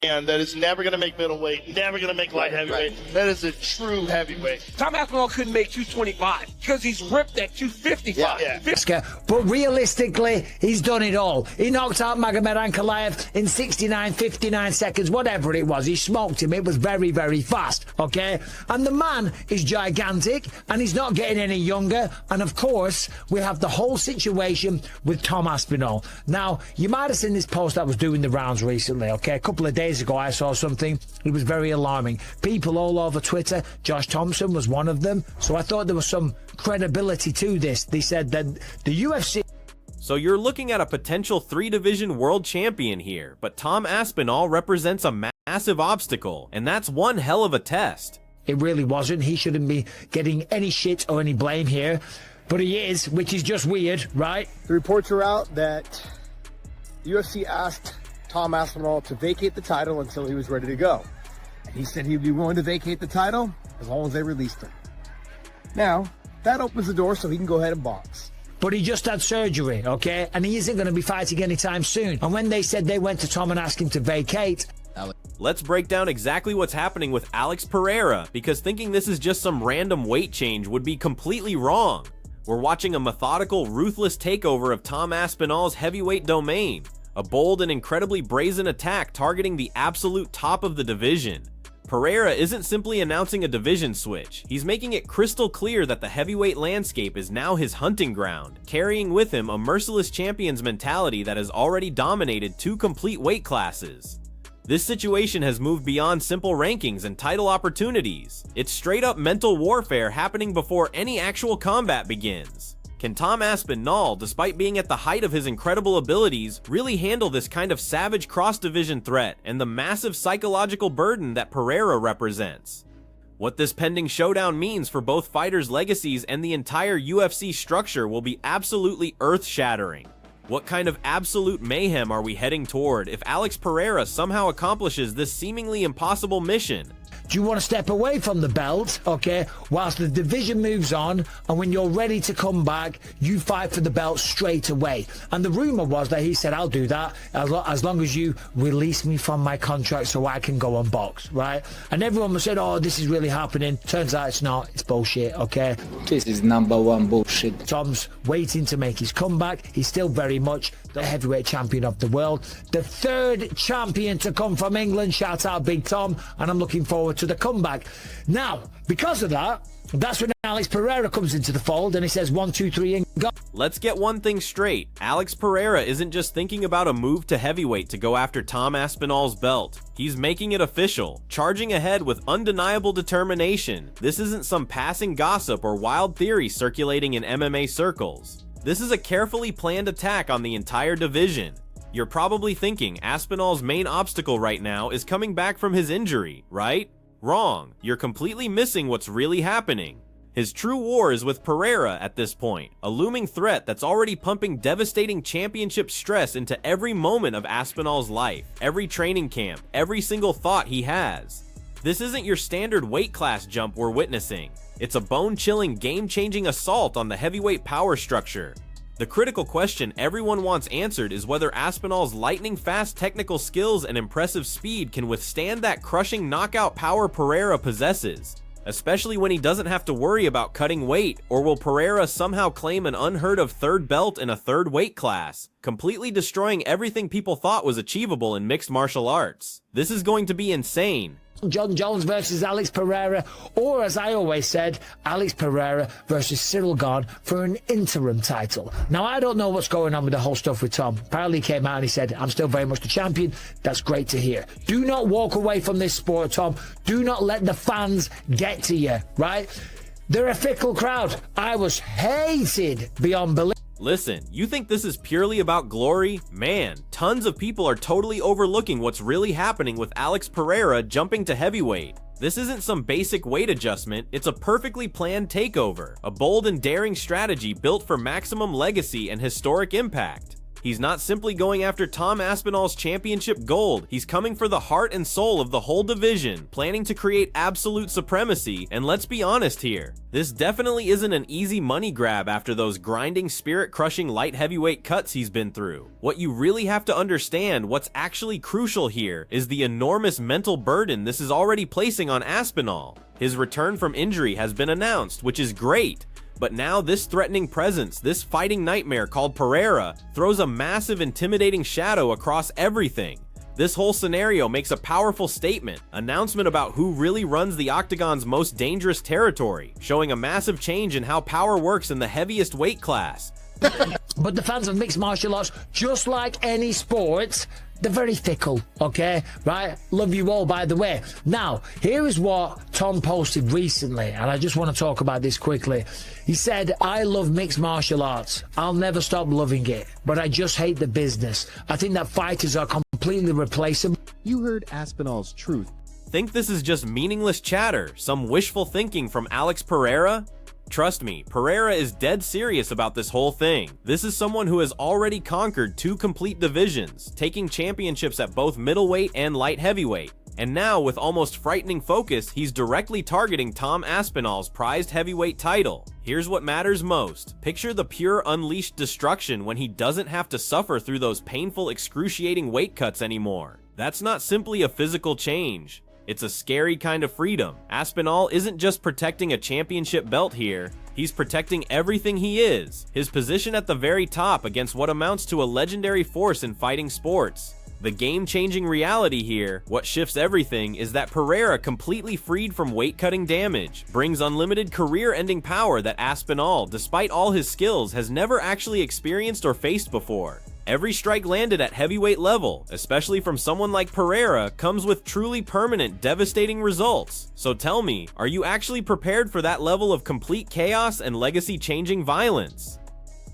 And that is never going to make middleweight, never going to make light heavyweight. That is a true heavyweight. Tom Aspinall couldn't make 225 because he's ripped at 255. Yeah. But realistically, he's done it all. He knocked out Magomed Ankalaev in 69, 59 seconds, whatever it was. He smoked him. It was very, very fast, okay? And the man is gigantic, and he's not getting any younger. And, of course, we have the whole situation with Tom Aspinall. Now, you might have seen this post that was doing the rounds recently, okay? A couple of days ago, I saw something. It was very alarming. People all over Twitter, Josh Thompson was one of them. So I thought there was some credibility to this. They said that the UFC... So you're looking at a potential 3-division world champion here, but Tom Aspinall represents a massive obstacle, and that's one hell of a test. It really wasn't. He shouldn't be getting any shit or any blame here, but he is, which is just weird, right? The reports are out that the UFC asked Tom Aspinall to vacate the title until he was ready to go. And he said he'd be willing to vacate the title as long as they released him. Now, that opens the door so he can go ahead and box. But he just had surgery, okay? And he isn't going to be fighting anytime soon. And when they said they went to Tom and asked him to vacate... Let's break down exactly what's happening with Alex Pereira, because thinking this is just some random weight change would be completely wrong. We're watching a methodical, ruthless takeover of Tom Aspinall's heavyweight domain. A bold and incredibly brazen attack targeting the absolute top of the division. Pereira isn't simply announcing a division switch, he's making it crystal clear that the heavyweight landscape is now his hunting ground, carrying with him a merciless champion's mentality that has already dominated 2 complete weight classes. This situation has moved beyond simple rankings and title opportunities. It's straight up mental warfare happening before any actual combat begins. Can Tom Aspinall, despite being at the height of his incredible abilities, really handle this kind of savage cross-division threat and the massive psychological burden that Pereira represents? What this pending showdown means for both fighters' legacies and the entire UFC structure will be absolutely earth-shattering. What kind of absolute mayhem are we heading toward if Alex Pereira somehow accomplishes this seemingly impossible mission? Do you want to step away from the belt, okay, whilst the division moves on, and when you're ready to come back, you fight for the belt straight away? And the rumor was that he said, I'll do that as long as you release me from my contract so I can go and box, right? And everyone was saying, oh, this is really happening. Turns out it's not. It's bullshit, okay? This is #1 bullshit. Tom's waiting to make his comeback. He's still very much the heavyweight champion of the world. The 3rd champion to come from England. Shout out Big Tom. And I'm looking forward to the comeback. Now, because of that, that's when Alex Pereira comes into the fold and he says 1, 2, 3 and go. Let's get one thing straight. Alex Pereira isn't just thinking about a move to heavyweight to go after Tom Aspinall's belt. He's making it official, charging ahead with undeniable determination. This isn't some passing gossip or wild theory circulating in MMA circles. This is a carefully planned attack on the entire division. You're probably thinking Aspinall's main obstacle right now is coming back from his injury, right? Wrong. You're completely missing what's really happening. His true war is with Pereira at this point, a looming threat that's already pumping devastating championship stress into every moment of Aspinall's life, every training camp, every single thought he has. This isn't your standard weight class jump we're witnessing. It's a bone-chilling, game-changing assault on the heavyweight power structure. The critical question everyone wants answered is whether Aspinall's lightning-fast technical skills and impressive speed can withstand that crushing knockout power Pereira possesses, especially when he doesn't have to worry about cutting weight, or will Pereira somehow claim an unheard-of 3rd belt in a 3rd weight class, completely destroying everything people thought was achievable in mixed martial arts. This is going to be insane. John Jones versus Alex Pereira, or as I always said, Alex Pereira versus Cyril Gane for an interim title. Now, I don't know what's going on with the whole stuff with Tom. Apparently he came out and he said, I'm still very much the champion. That's great to hear. Do not walk away from this sport, Tom. Do not let the fans get to you, right? They're a fickle crowd. I was hated beyond belief. Listen, you think this is purely about glory? Man, tons of people are totally overlooking what's really happening with Alex Pereira jumping to heavyweight. This isn't some basic weight adjustment, it's a perfectly planned takeover, a bold and daring strategy built for maximum legacy and historic impact. He's not simply going after Tom Aspinall's championship gold, he's coming for the heart and soul of the whole division, planning to create absolute supremacy. And let's be honest here, this definitely isn't an easy money grab after those grinding, spirit-crushing light heavyweight cuts he's been through. What you really have to understand, what's actually crucial here, is the enormous mental burden this is already placing on Aspinall. His return from injury has been announced, which is great. But now this threatening presence, this fighting nightmare called Pereira, throws a massive intimidating shadow across everything. This whole scenario makes a powerful announcement about who really runs the octagon's most dangerous territory, showing a massive change in how power works in the heaviest weight class. But the fans of mixed martial arts, just like any sport, they're very fickle, okay? Right? Love you all, by the way. Now, here is what Tom posted recently, and I just want to talk about this quickly. He said, I love mixed martial arts. I'll never stop loving it, but I just hate the business. I think that fighters are completely replaceable. You heard Aspinall's truth. Think this is just meaningless chatter, some wishful thinking from Alex Pereira? Trust me, Pereira is dead serious about this whole thing. This is someone who has already conquered 2 complete divisions, taking championships at both middleweight and light heavyweight. And now, with almost frightening focus, he's directly targeting Tom Aspinall's prized heavyweight title. Here's what matters most. Picture the pure unleashed destruction when he doesn't have to suffer through those painful, excruciating weight cuts anymore. That's not simply a physical change. It's a scary kind of freedom. Aspinall isn't just protecting a championship belt here, he's protecting everything he is. His position at the very top against what amounts to a legendary force in fighting sports. The game-changing reality here, what shifts everything, is that Pereira, completely freed from weight-cutting damage, brings unlimited career-ending power that Aspinall, despite all his skills, has never actually experienced or faced before. Every strike landed at heavyweight level, especially from someone like Pereira, comes with truly permanent, devastating results. So tell me, are you actually prepared for that level of complete chaos and legacy-changing violence?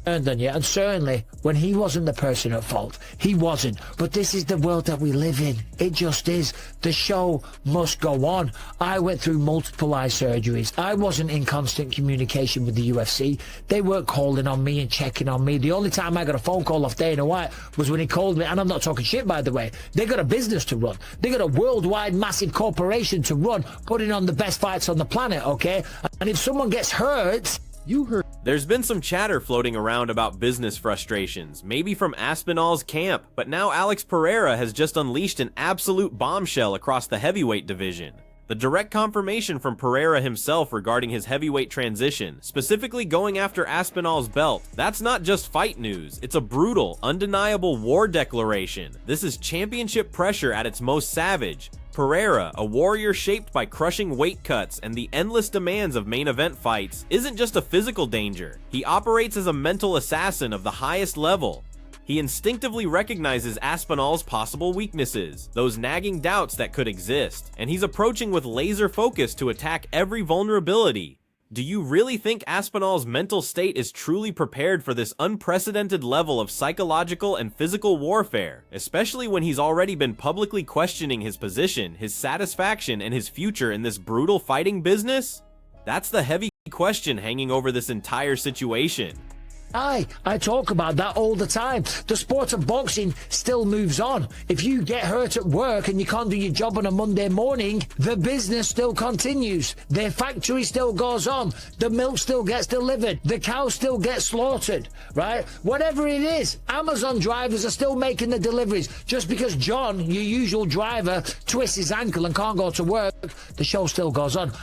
Than you, and certainly when he wasn't the person at fault, he wasn't. But this is the world that we live in. It just is. The show must go on. I went through multiple eye surgeries. I wasn't in constant communication with the UFC. They weren't calling on me and checking on me. The only time I got a phone call off Dana White was when he called me, and I'm not talking shit, by the way. They got a business to run. They got a worldwide massive corporation to run, putting on the best fights on the planet, okay? And if someone gets hurt, You heard. There's been some chatter floating around about business frustrations, maybe from Aspinall's camp, but now Alex Pereira has just unleashed an absolute bombshell across the heavyweight division. The direct confirmation from Pereira himself regarding his heavyweight transition, specifically going after Aspinall's belt, that's not just fight news, it's a brutal, undeniable war declaration. This is championship pressure at its most savage. Pereira, a warrior shaped by crushing weight cuts and the endless demands of main event fights, isn't just a physical danger. He operates as a mental assassin of the highest level. He instinctively recognizes Aspinall's possible weaknesses, those nagging doubts that could exist, and he's approaching with laser focus to attack every vulnerability. Do you really think Aspinall's mental state is truly prepared for this unprecedented level of psychological and physical warfare, especially when he's already been publicly questioning his position, his satisfaction, and his future in this brutal fighting business? That's the heavy question hanging over this entire situation. I talk about that all the time. The sport of boxing still moves on. If you get hurt at work and you can't do your job on a Monday morning, the business still continues. The factory still goes on. The milk still gets delivered. The cow still gets slaughtered, right? Whatever it is, Amazon drivers are still making the deliveries. Just because John, your usual driver, twists his ankle and can't go to work, the show still goes on.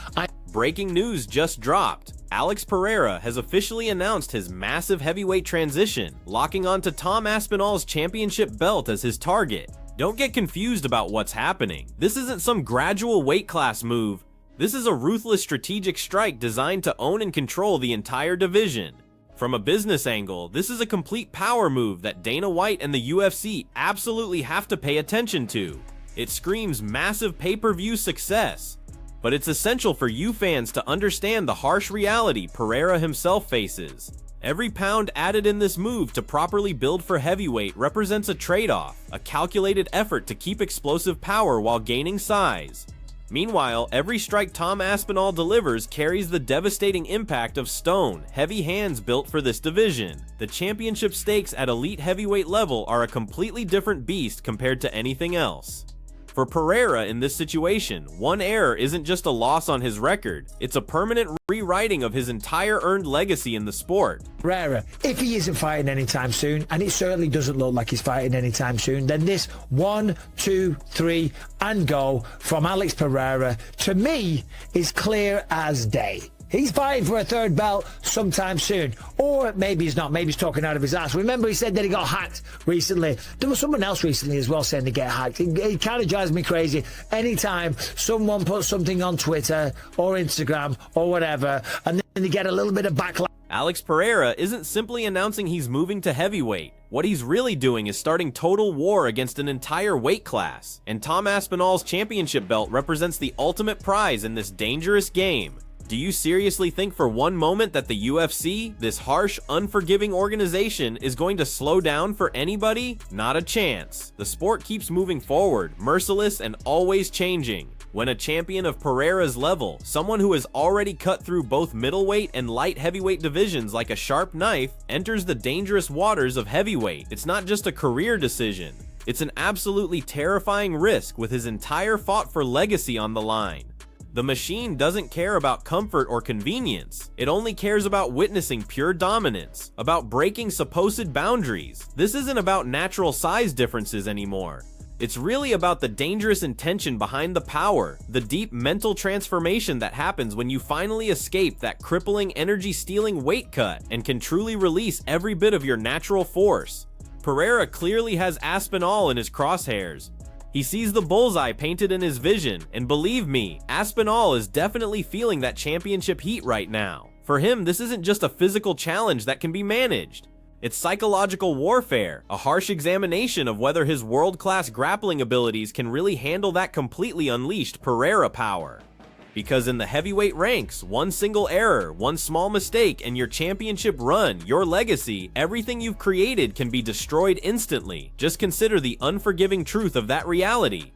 Breaking news just dropped. Alex Pereira has officially announced his massive heavyweight transition, locking onto Tom Aspinall's championship belt as his target. Don't get confused about what's happening. This isn't some gradual weight class move. This is a ruthless strategic strike designed to own and control the entire division. From a business angle, this is a complete power move that Dana White and the UFC absolutely have to pay attention to. It screams massive pay-per-view success. But it's essential for you fans to understand the harsh reality Pereira himself faces. Every pound added in this move to properly build for heavyweight represents a trade-off, a calculated effort to keep explosive power while gaining size. Meanwhile, every strike Tom Aspinall delivers carries the devastating impact of stone, heavy hands built for this division. The championship stakes at elite heavyweight level are a completely different beast compared to anything else. For Pereira in this situation, one error isn't just a loss on his record, it's a permanent rewriting of his entire earned legacy in the sport. Pereira, if he isn't fighting anytime soon, and it certainly doesn't look like he's fighting anytime soon, then this 1, 2, 3 and go from Alex Pereira, to me, is clear as day. He's fighting for a third belt sometime soon. Or maybe he's not. Maybe he's talking out of his ass. Remember, he said that he got hacked recently. There was someone else recently as well saying they get hacked. It kind of drives me crazy. Anytime someone puts something on Twitter or Instagram or whatever, and then they get a little bit of backlash. Alex Pereira isn't simply announcing he's moving to heavyweight. What he's really doing is starting total war against an entire weight class. And Tom Aspinall's championship belt represents the ultimate prize in this dangerous game. Do you seriously think for one moment that the UFC, this harsh, unforgiving organization, is going to slow down for anybody? Not a chance. The sport keeps moving forward, merciless and always changing. When a champion of Pereira's level, someone who has already cut through both middleweight and light heavyweight divisions like a sharp knife, enters the dangerous waters of heavyweight, it's not just a career decision. It's an absolutely terrifying risk with his entire fought for legacy on the line. The machine doesn't care about comfort or convenience. It only cares about witnessing pure dominance, about breaking supposed boundaries. This isn't about natural size differences anymore. It's really about the dangerous intention behind the power, the deep mental transformation that happens when you finally escape that crippling, energy-stealing weight cut and can truly release every bit of your natural force. Pereira clearly has Aspinall in his crosshairs. He sees the bullseye painted in his vision, and believe me, Aspinall is definitely feeling that championship heat right now. For him, this isn't just a physical challenge that can be managed. It's psychological warfare, a harsh examination of whether his world-class grappling abilities can really handle that completely unleashed Pereira power. Because in the heavyweight ranks, one single error, one small mistake, and your championship run, your legacy, everything you've created can be destroyed instantly. Just consider the unforgiving truth of that reality.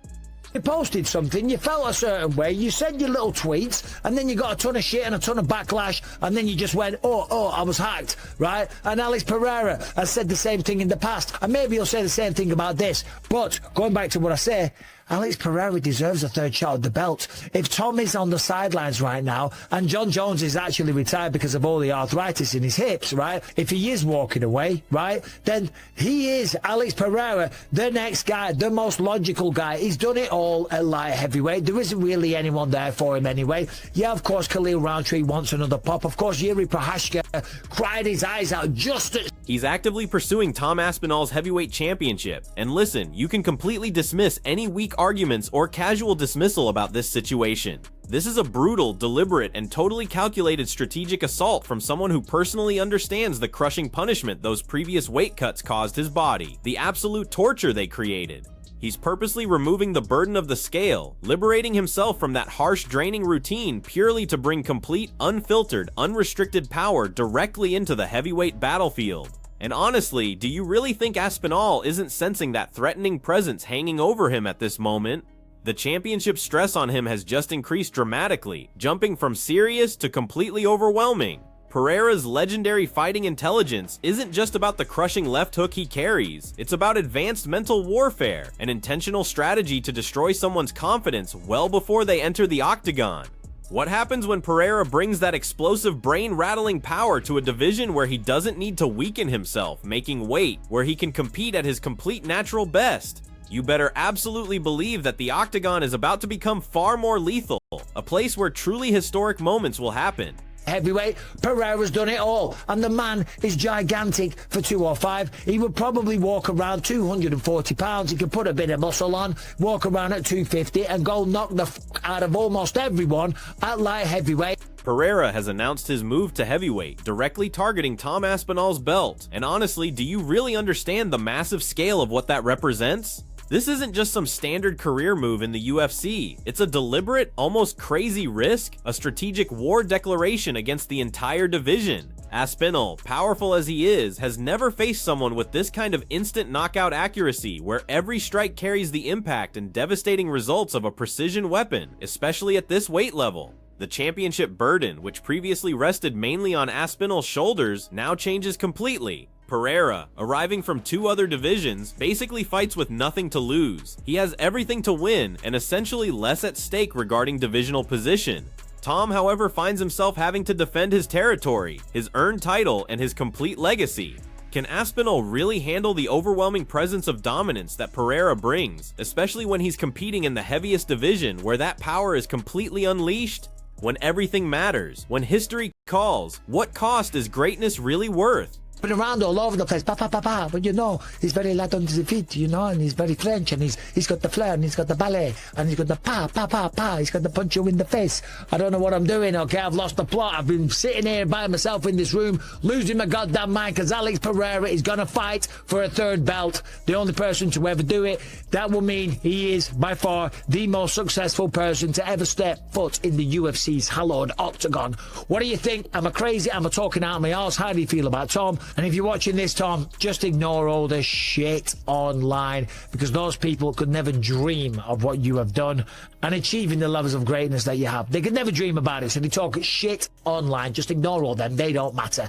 You posted something, you felt a certain way, you said your little tweets, and then you got a ton of shit and a ton of backlash, and then you just went, oh, I was hacked, right? And Alex Pereira has said the same thing in the past, and maybe he'll say the same thing about this. But, going back to what I say, Alex Pereira deserves a third shot at the belt. If Tom is on the sidelines right now, and John Jones is actually retired because of all the arthritis in his hips, right? If he is walking away, right? Then he is, Alex Pereira, the next guy, the most logical guy. He's done it all at light heavyweight. There isn't really anyone there for him anyway. Yeah, of course, Khalil Roundtree wants another pop. Of course, Yuri Prohashka cried his eyes out just at... He's actively pursuing Tom Aspinall's heavyweight championship. And listen, you can completely dismiss any weak arguments or casual dismissal about this situation. This is a brutal, deliberate, and totally calculated strategic assault from someone who personally understands the crushing punishment those previous weight cuts caused his body, the absolute torture they created. He's purposely removing the burden of the scale, liberating himself from that harsh, draining routine purely to bring complete, unfiltered, unrestricted power directly into the heavyweight battlefield. And honestly, do you really think Aspinall isn't sensing that threatening presence hanging over him at this moment? The championship stress on him has just increased dramatically, jumping from serious to completely overwhelming. Pereira's legendary fighting intelligence isn't just about the crushing left hook he carries, it's about advanced mental warfare, an intentional strategy to destroy someone's confidence well before they enter the octagon. What happens when Pereira brings that explosive brain-rattling power to a division where he doesn't need to weaken himself, making weight, where he can compete at his complete natural best? You better absolutely believe that the octagon is about to become far more lethal, a place where truly historic moments will happen. Heavyweight, Pereira's done it all, and the man is gigantic for 205. He would probably walk around 240 pounds. He could put a bit of muscle on, walk around at 250, and go knock the out of almost everyone at light heavyweight. Pereira has announced his move to heavyweight, directly targeting Tom Aspinall's belt. And honestly, do you really understand the massive scale of what that represents? This isn't just some standard career move in the UFC. It's a deliberate, almost crazy risk, a strategic war declaration against the entire division. Aspinall, powerful as he is, has never faced someone with this kind of instant knockout accuracy where every strike carries the impact and devastating results of a precision weapon, especially at this weight level. The championship burden, which previously rested mainly on Aspinall's shoulders, now changes completely. Pereira, arriving from 2 other divisions, basically fights with nothing to lose. He has everything to win and essentially less at stake regarding divisional position. Tom, however, finds himself having to defend his territory, his earned title, and his complete legacy. Can Aspinall really handle the overwhelming presence of dominance that Pereira brings, especially when he's competing in the heaviest division where that power is completely unleashed? When everything matters, when history calls, what cost is greatness really worth? Been around all over the place, but you know, he's very light on his feet, you know, and he's very French, and he's got the flair, and he's got the ballet, and he's got the he's got the punch you in the face. I don't know what I'm doing, okay, I've lost the plot. I've been sitting here by myself in this room, losing my goddamn mind, because Alex Pereira is gonna fight for a 3rd belt, the only person to ever do it. That will mean he is, by far, the most successful person to ever step foot in the UFC's hallowed octagon. What do you think? Am I crazy? Am I talking out of my arse? How do you feel about Tom? And if you're watching this, Tom, just ignore all the shit online, because those people could never dream of what you have done and achieving the levels of greatness that you have. They could never dream about it, so they talk shit online. Just ignore all them. They don't matter.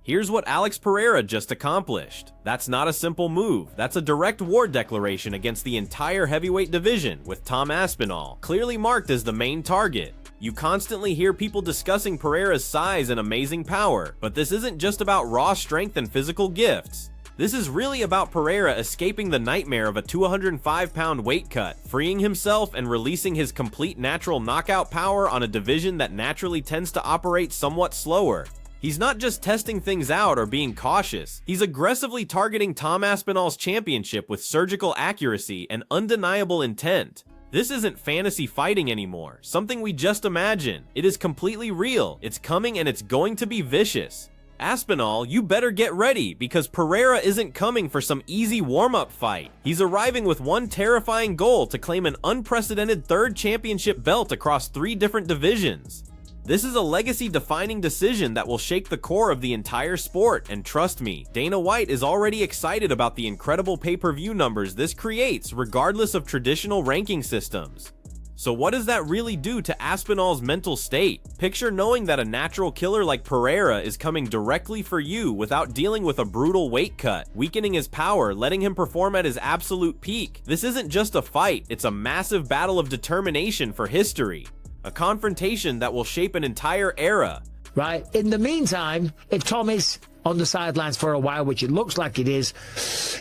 Here's what Alex Pereira just accomplished. That's not a simple move. That's a direct war declaration against the entire heavyweight division, with Tom Aspinall clearly marked as the main target. You constantly hear people discussing Pereira's size and amazing power, but this isn't just about raw strength and physical gifts. This is really about Pereira escaping the nightmare of a 205-pound weight cut, freeing himself and releasing his complete natural knockout power on a division that naturally tends to operate somewhat slower. He's not just testing things out or being cautious, he's aggressively targeting Tom Aspinall's championship with surgical accuracy and undeniable intent. This isn't fantasy fighting anymore, something we just imagine. It is completely real, it's coming, and it's going to be vicious. Aspinall, you better get ready, because Pereira isn't coming for some easy warm-up fight. He's arriving with one terrifying goal: to claim an unprecedented 3rd championship belt across 3 different divisions. This is a legacy-defining decision that will shake the core of the entire sport, and trust me, Dana White is already excited about the incredible pay-per-view numbers this creates, regardless of traditional ranking systems. So what does that really do to Aspinall's mental state? Picture knowing that a natural killer like Pereira is coming directly for you without dealing with a brutal weight cut, weakening his power, letting him perform at his absolute peak. This isn't just a fight, it's a massive battle of determination for history. A confrontation that will shape an entire era. Right? In the meantime, if Tom is on the sidelines for a while, which it looks like it is,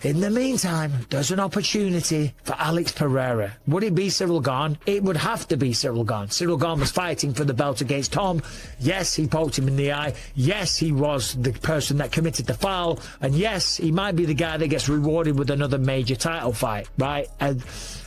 in the meantime, there's an opportunity for Alex Pereira. Would it be Ciryl Gane? It would have to be Ciryl Gane. Ciryl Gane was fighting for the belt against Tom. Yes, he poked him in the eye. Yes, he was the person that committed the foul. And yes, he might be the guy that gets rewarded with another major title fight, right?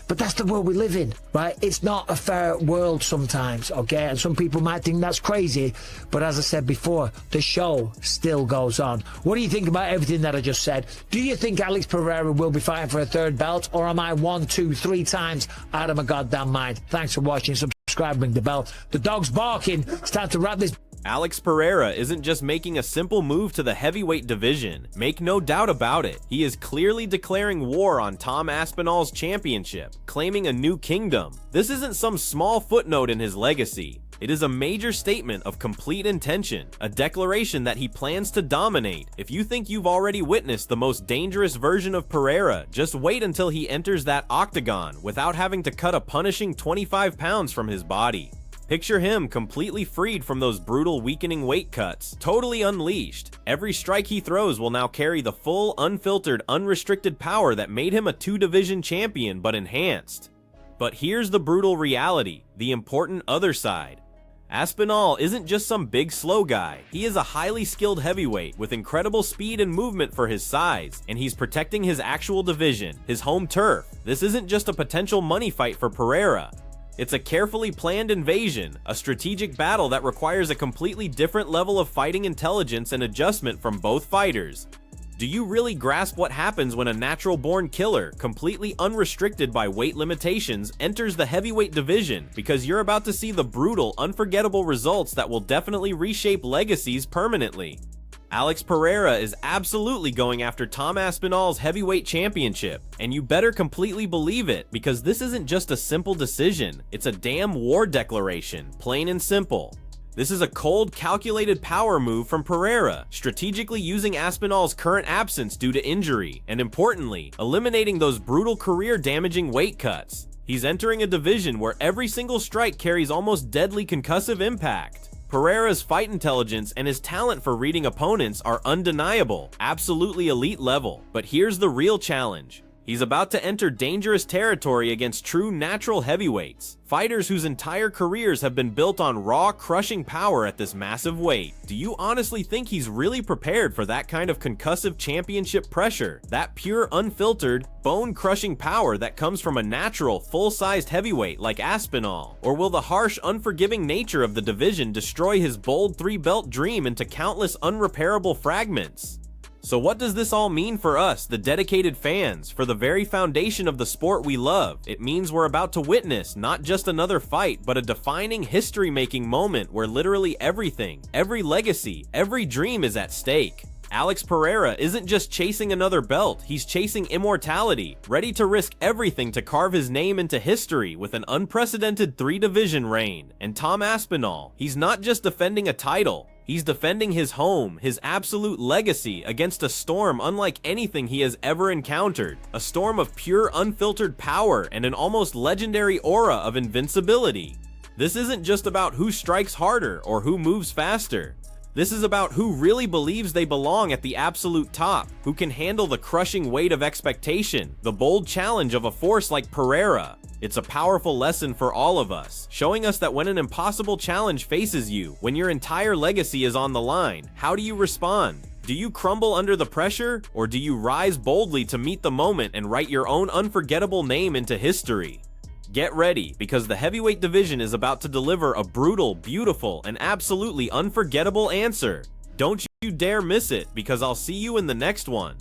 But that's the world we live in, right? It's not a fair world sometimes, okay? And some people might think that's crazy, but as I said before, the show still goes on. What do you think about everything that I just said? Do you think Alex Pereira will be fighting for a 3rd belt, or am I 1, 2, 3 times out of my goddamn mind? Thanks for watching. Subscribe, ring the bell. The dog's barking. It's time to wrap this. Alex Pereira isn't just making a simple move to the heavyweight division. Make no doubt about it, he is clearly declaring war on Tom Aspinall's championship, claiming a new kingdom. This isn't some small footnote in his legacy. It is a major statement of complete intention, a declaration that he plans to dominate. If you think you've already witnessed the most dangerous version of Pereira, just wait until he enters that octagon without having to cut a punishing 25 pounds from his body. Picture him completely freed from those brutal weakening weight cuts, totally unleashed. Every strike he throws will now carry the full, unfiltered, unrestricted power that made him a 2-division champion, but enhanced. But here's the brutal reality, the important other side. Aspinall isn't just some big slow guy. He is a highly skilled heavyweight with incredible speed and movement for his size, and he's protecting his actual division, his home turf. This isn't just a potential money fight for Pereira. It's a carefully planned invasion, a strategic battle that requires a completely different level of fighting intelligence and adjustment from both fighters. Do you really grasp what happens when a natural-born killer, completely unrestricted by weight limitations, enters the heavyweight division? Because you're about to see the brutal, unforgettable results that will definitely reshape legacies permanently. Alex Pereira is absolutely going after Tom Aspinall's heavyweight championship, and you better completely believe it, because this isn't just a simple decision, it's a damn war declaration, plain and simple. This is a cold, calculated power move from Pereira, strategically using Aspinall's current absence due to injury, and importantly, eliminating those brutal career-damaging weight cuts. He's entering a division where every single strike carries almost deadly concussive impact. Pereira's fight intelligence and his talent for reading opponents are undeniable, absolutely elite level. But here's the real challenge. He's about to enter dangerous territory against true natural heavyweights, fighters whose entire careers have been built on raw, crushing power at this massive weight. Do you honestly think he's really prepared for that kind of concussive championship pressure, that pure, unfiltered, bone-crushing power that comes from a natural, full-sized heavyweight like Aspinall? Or will the harsh, unforgiving nature of the division destroy his bold three-belt dream into countless unrepairable fragments? So what does this all mean for us, the dedicated fans, for the very foundation of the sport we love? It means we're about to witness not just another fight, but a defining, history-making moment where literally everything, every legacy, every dream is at stake. Alex Pereira isn't just chasing another belt, he's chasing immortality, ready to risk everything to carve his name into history with an unprecedented 3-division reign. And Tom Aspinall, he's not just defending a title, he's defending his home, his absolute legacy against a storm unlike anything he has ever encountered. A storm of pure, unfiltered power and an almost legendary aura of invincibility. This isn't just about who strikes harder or who moves faster. This is about who really believes they belong at the absolute top, who can handle the crushing weight of expectation, the bold challenge of a force like Pereira. It's a powerful lesson for all of us, showing us that when an impossible challenge faces you, when your entire legacy is on the line, how do you respond? Do you crumble under the pressure, or do you rise boldly to meet the moment and write your own unforgettable name into history? Get ready, because the heavyweight division is about to deliver a brutal, beautiful, and absolutely unforgettable answer. Don't you dare miss it, because I'll see you in the next one.